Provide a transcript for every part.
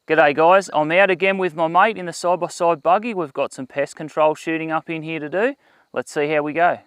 G'day guys, I'm out again with my mate in the side-by-side buggy. We've got some pest control shooting up in here to do. Let's see how we go.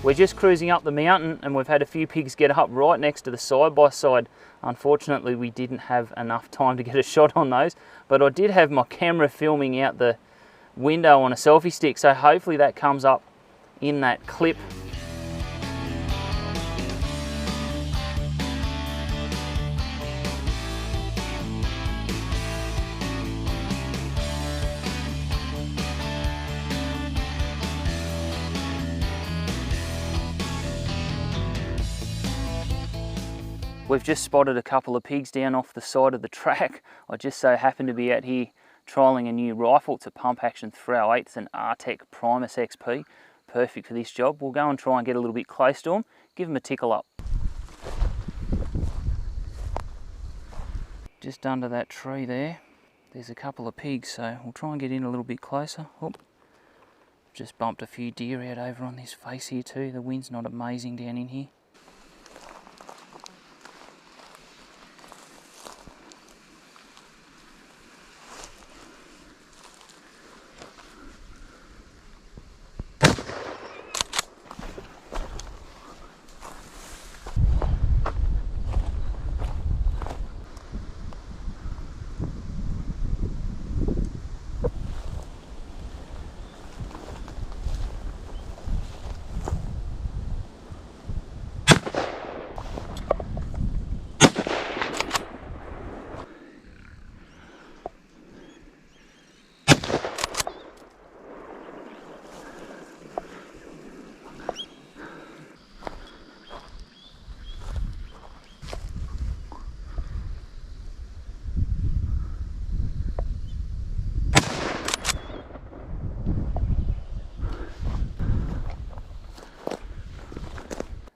We're just cruising up the mountain and we've had a few pigs get up right next to the side-by-side. Unfortunately, we didn't have enough time to get a shot on those, but I did have my camera filming out the window on a selfie stick, so hopefully that comes up in that clip. We've just spotted a couple of pigs down off the side of the track. I just so happen to be out here trialling a new rifle. It's a pump action 308. It's an Artec Primus XP. Perfect for this job. We'll go and try and get a little bit close to them, give them a tickle up. Just under that tree there, there's a couple of pigs, so we'll try and get in a little bit closer. Oop. Just bumped a few deer out over on this face here too. The wind's not amazing down in here.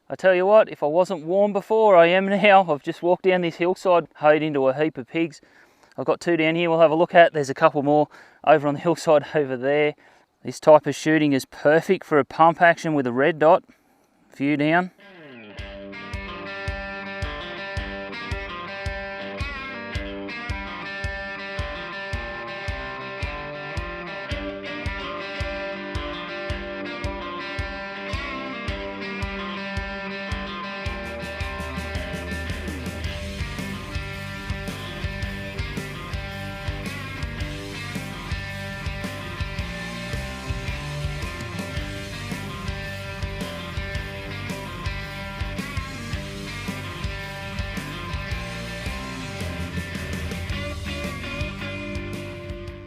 I tell you what, if I wasn't warm before, I am now. I've just walked down this hillside, hoed into a heap of pigs. I've got two down here we'll have a look at. There's a couple more over on the hillside over there. This type of shooting is perfect for a pump action with a red dot. A few down.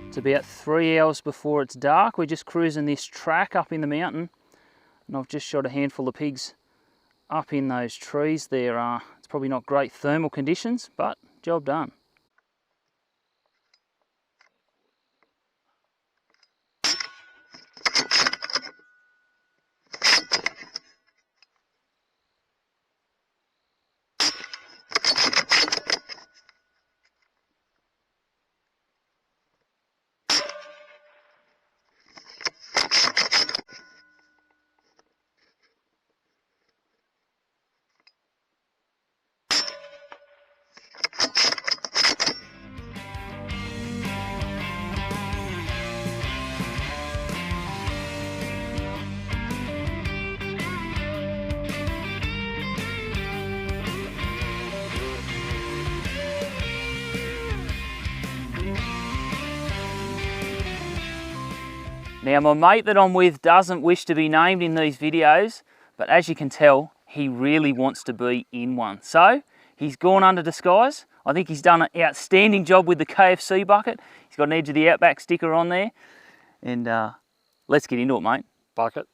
It's about 3 hours before it's dark. We're just cruising this track up in the mountain, and I've just shot a handful of pigs up in those trees there. It's probably not great thermal conditions, but job done. Now my mate that I'm with doesn't wish to be named in these videos, but as you can tell, he really wants to be in one. So he's gone under disguise. I think he's done an outstanding job with the KFC bucket. He's got an Edge of the Outback sticker on there. And Let's get into it, mate. Bucket.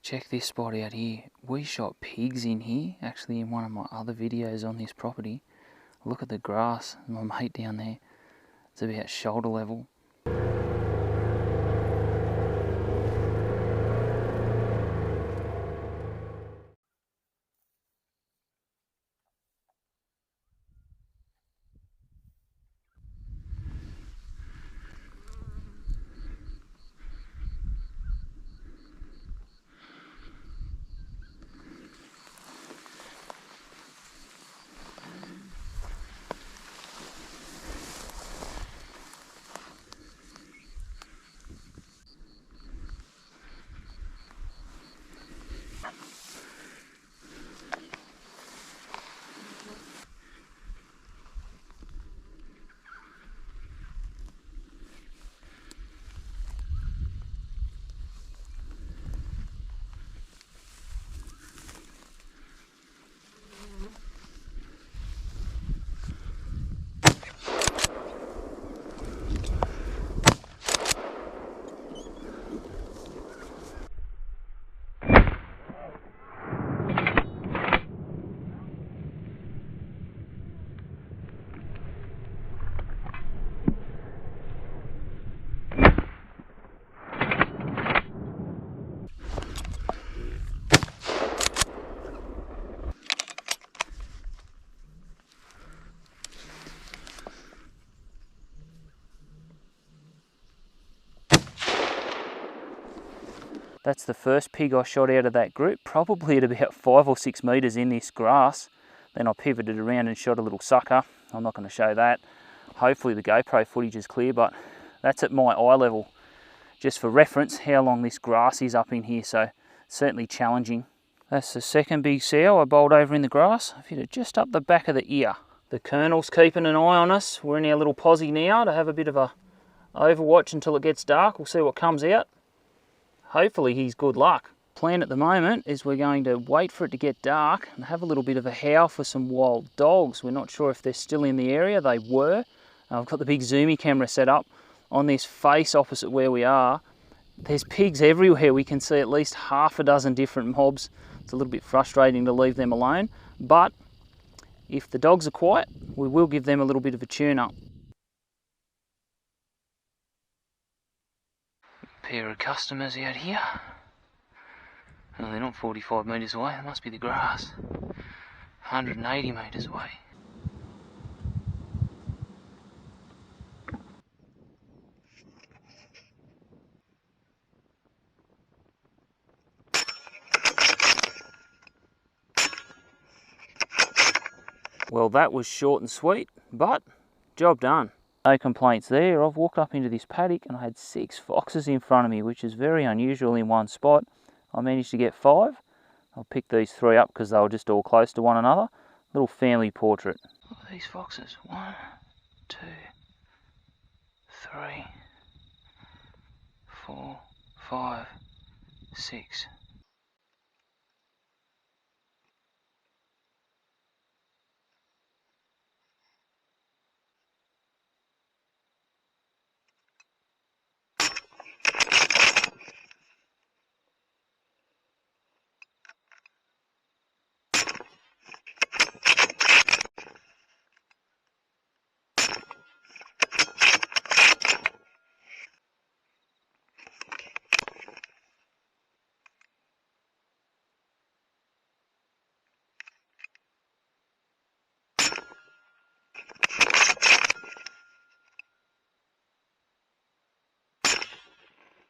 Check this spot out here. We shot pigs in here, actually in one of my other videos on this property. Look at the grass, my mate down there. It's about shoulder level. That's the first pig I shot out of that group, probably at about 5 or 6 metres in this grass. Then I pivoted around and shot a little sucker. I'm not going to show that. Hopefully the GoPro footage is clear, but that's at my eye level. Just for reference, how long this grass is up in here, so certainly challenging. That's the second big sow I bowled over in the grass. I've hit it just up the back of the ear. The Colonel's keeping an eye on us. We're in our little posse now to have a bit of a overwatch until it gets dark. We'll see what comes out. Hopefully he's good luck. Plan at the moment is we're going to wait for it to get dark and have a little bit of a howl for some wild dogs. We're not sure if they're still in the area. They were. I've got the big zoomy camera set up on this face opposite where we are. There's pigs everywhere. We can see at least half a dozen different mobs. It's a little bit frustrating to leave them alone, but if the dogs are quiet, we will give them a little bit of a tune up. Pair of customers out here. Well, they're not 45 metres away, it must be the grass. 180 metres away. Well, that was short and sweet, but job done. No complaints there. I've walked up into this paddock and I had 6 foxes in front of me, which is very unusual in one spot. I managed to get 5. I'll pick these 3 up because they were just all close to one another. Little family portrait. Look at these foxes. 1, 2, 3, 4, 5, 6.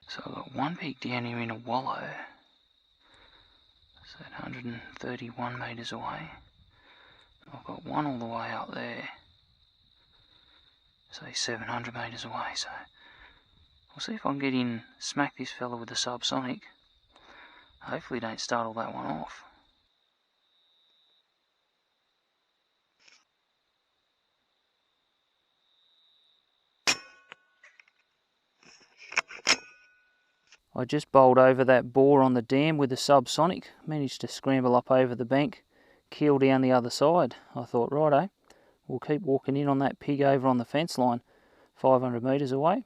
So I've got one pig down here in a wallow, so 131 metres away. I've got one all the way up there, say 700 metres away, so we'll see if I can get in, smack this fella with the subsonic. Hopefully don't startle that one off. I just bowled over that boar on the dam with the subsonic, managed to scramble up over the bank, keel down the other side. I thought, righto, we'll keep walking in on that pig over on the fence line, 500 metres away.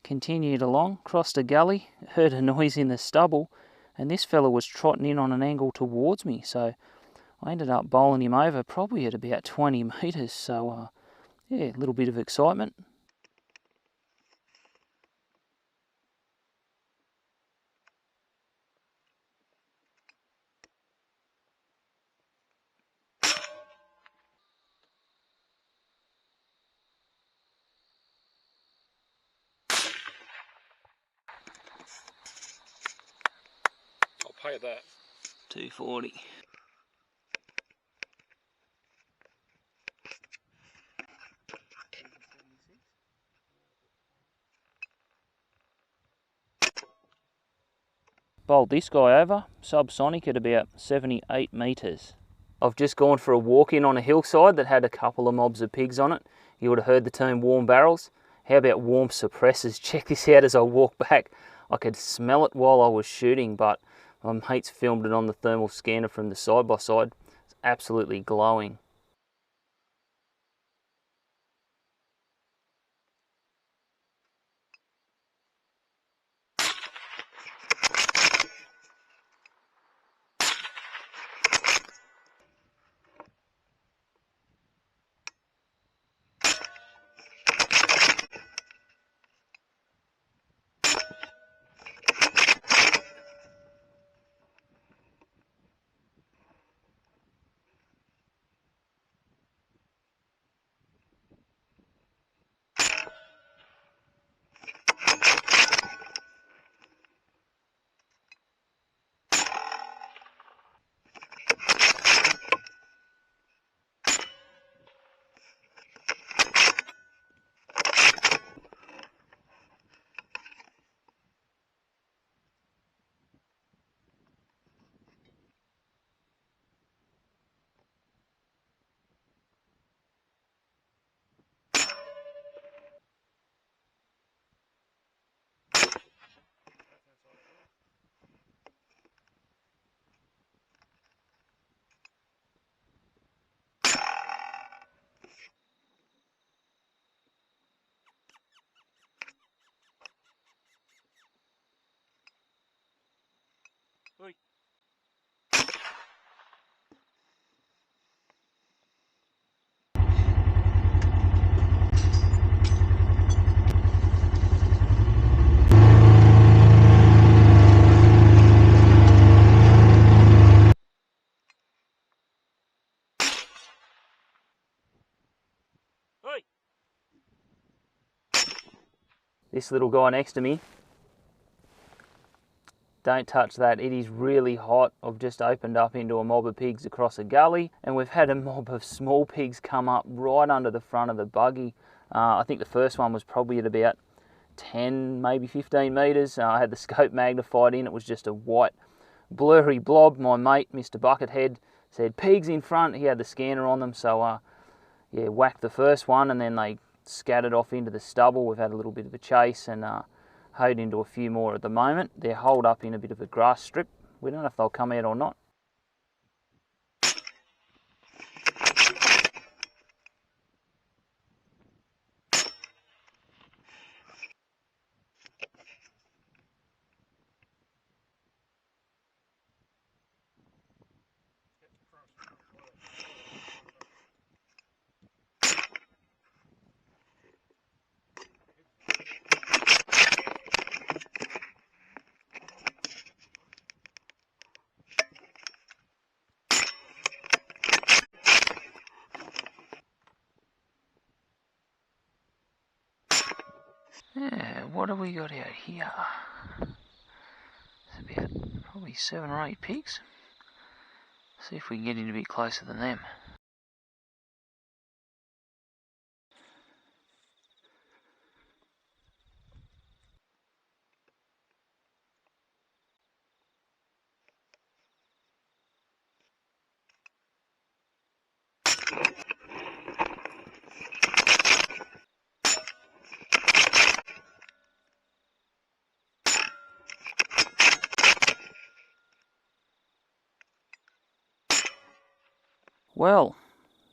Continued along, crossed a gully, heard a noise in the stubble, and this fella was trotting in on an angle towards me, so I ended up bowling him over probably at about 20 metres, so yeah, a little bit of excitement. I'll pay that. 240. Bowled this guy over, subsonic at about 78 metres. I've just gone for a walk in on a hillside that had a couple of mobs of pigs on it. You would have heard the term warm barrels. How about warm suppressors? Check this out as I walk back. I could smell it while I was shooting, but my mates filmed it on the thermal scanner from the side by side. It's absolutely glowing. Oi. This little guy next to me, don't touch that, it is really hot. I've just opened up into a mob of pigs across a gully, and we've had a mob of small pigs come up right under the front of the buggy. I think the first one was probably at about 10, maybe 15 metres. I had the scope magnified in, it was just a white blurry blob. My mate, Mr. Buckethead, said pigs in front. He had the scanner on them, so yeah, whacked the first one, and then they scattered off into the stubble. We've had a little bit of a chase and hoed into a few more at the moment. They're holed up in a bit of a grass strip. We don't know if they'll come out or not. Yeah, what have we got out here? It's about probably 7 or 8 pigs. See if we can get in a bit closer than them. Well,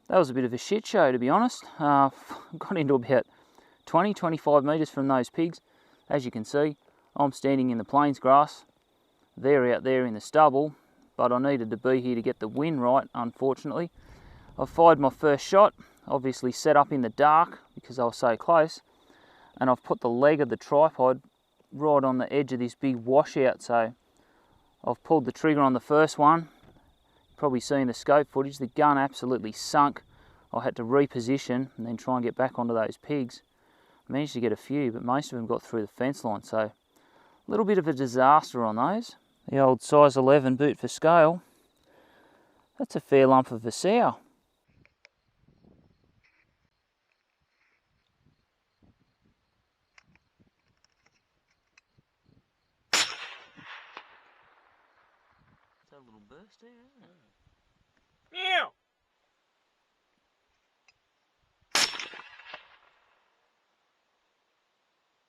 that was a bit of a shit show, to be honest. Got into about 20-25 metres from those pigs. As you can see, I'm standing in the plains grass. They're out there in the stubble, but I needed to be here to get the wind right, unfortunately. I fired my first shot, obviously set up in the dark because I was so close, and I've put the leg of the tripod right on the edge of this big washout, so I've pulled the trigger on the first one. Probably seen the scope footage, the gun absolutely sunk. I had to reposition and then try and get back onto those pigs. I managed to get a few, but most of them got through the fence line, so a little bit of a disaster on those. The old size 11 boot for scale, that's a fair lump of a sow. It's a little burst there, isn't it? Meow!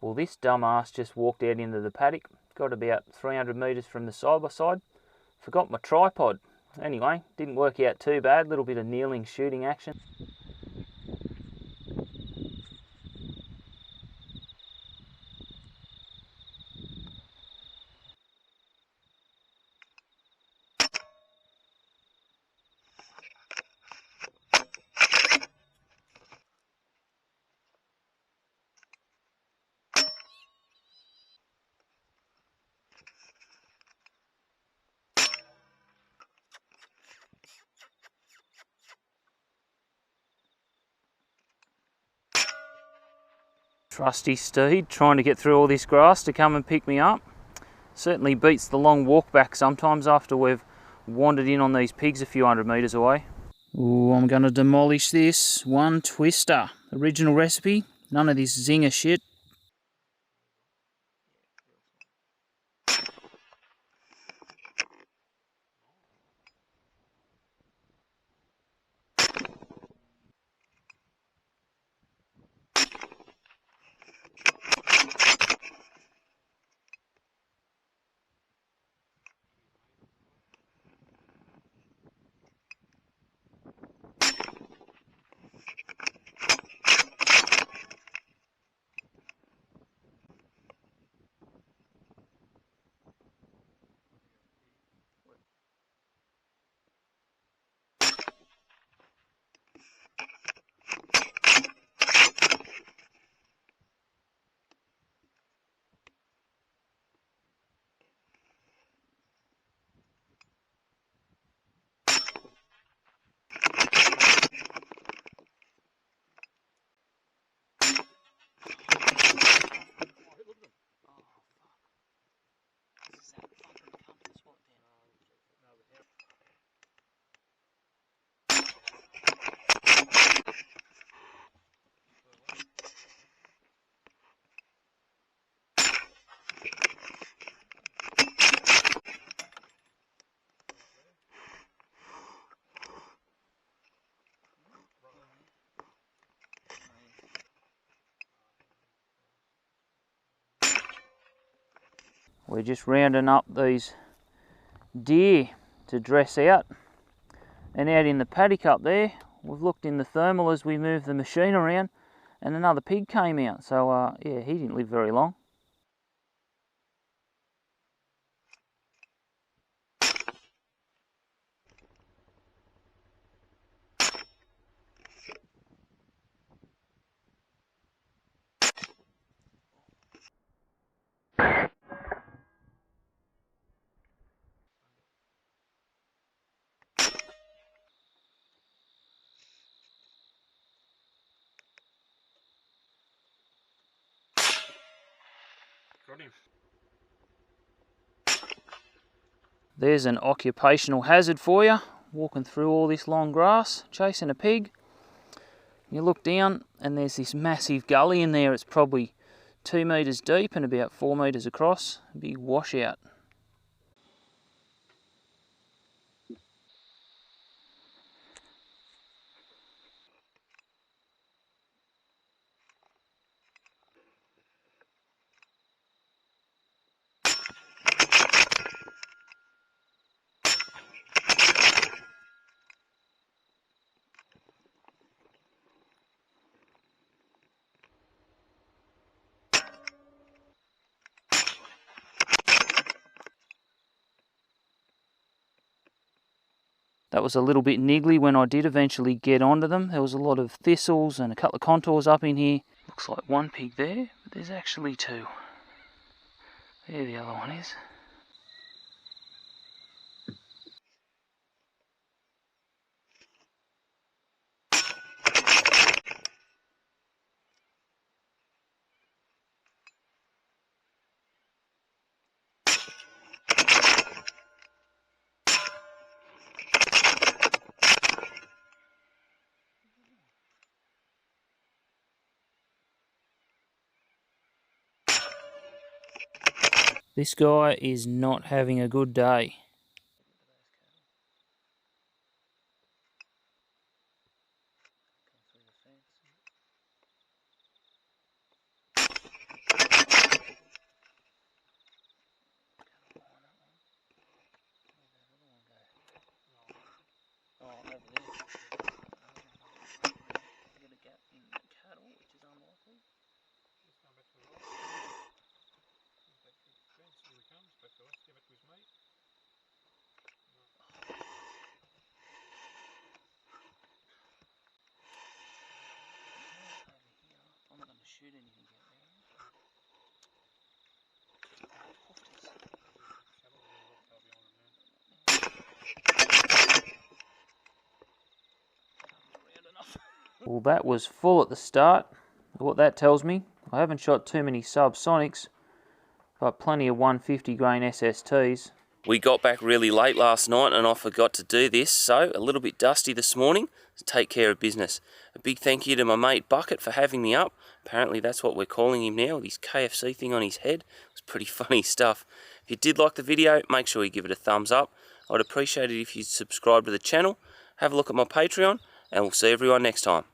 Well, this dumbass just walked out into the paddock, got about 300 metres from the side-by-side, forgot my tripod. Anyway, didn't work out too bad, little bit of kneeling shooting action. Trusty steed trying to get through all this grass to come and pick me up. Certainly beats the long walk back sometimes after we've wandered in on these pigs a few hundred metres away. Ooh, I'm going to demolish this. One twister. Original recipe. None of this zinger shit. We're just rounding up these deer to dress out. And out in the paddock up there, we've looked in the thermal as we move the machine around, and another pig came out. So yeah, he didn't live very long. Got him. There's an occupational hazard for you, walking through all this long grass, chasing a pig. You look down and there's this massive gully in there. It's probably 2 metres deep and about 4 metres across. A big washout. That was a little bit niggly when I did eventually get onto them. There was a lot of thistles and a couple of contours up in here. Looks like one pig there, but there's actually two. There the other one is. This guy is not having a good day. I'm not going to shoot anything out. Well, that was full at the start. What that tells me, I haven't shot too many subsonics, but plenty of 150 grain SSTs. We got back really late last night and I forgot to do this, so a little bit dusty this morning to take care of business. A big thank you to my mate Bucket for having me up. Apparently that's what we're calling him now, with his KFC thing on his head. It was pretty funny stuff. If you did like the video, make sure you give it a thumbs up. I'd appreciate it if you'd subscribe to the channel, have a look at my Patreon, and we'll see everyone next time.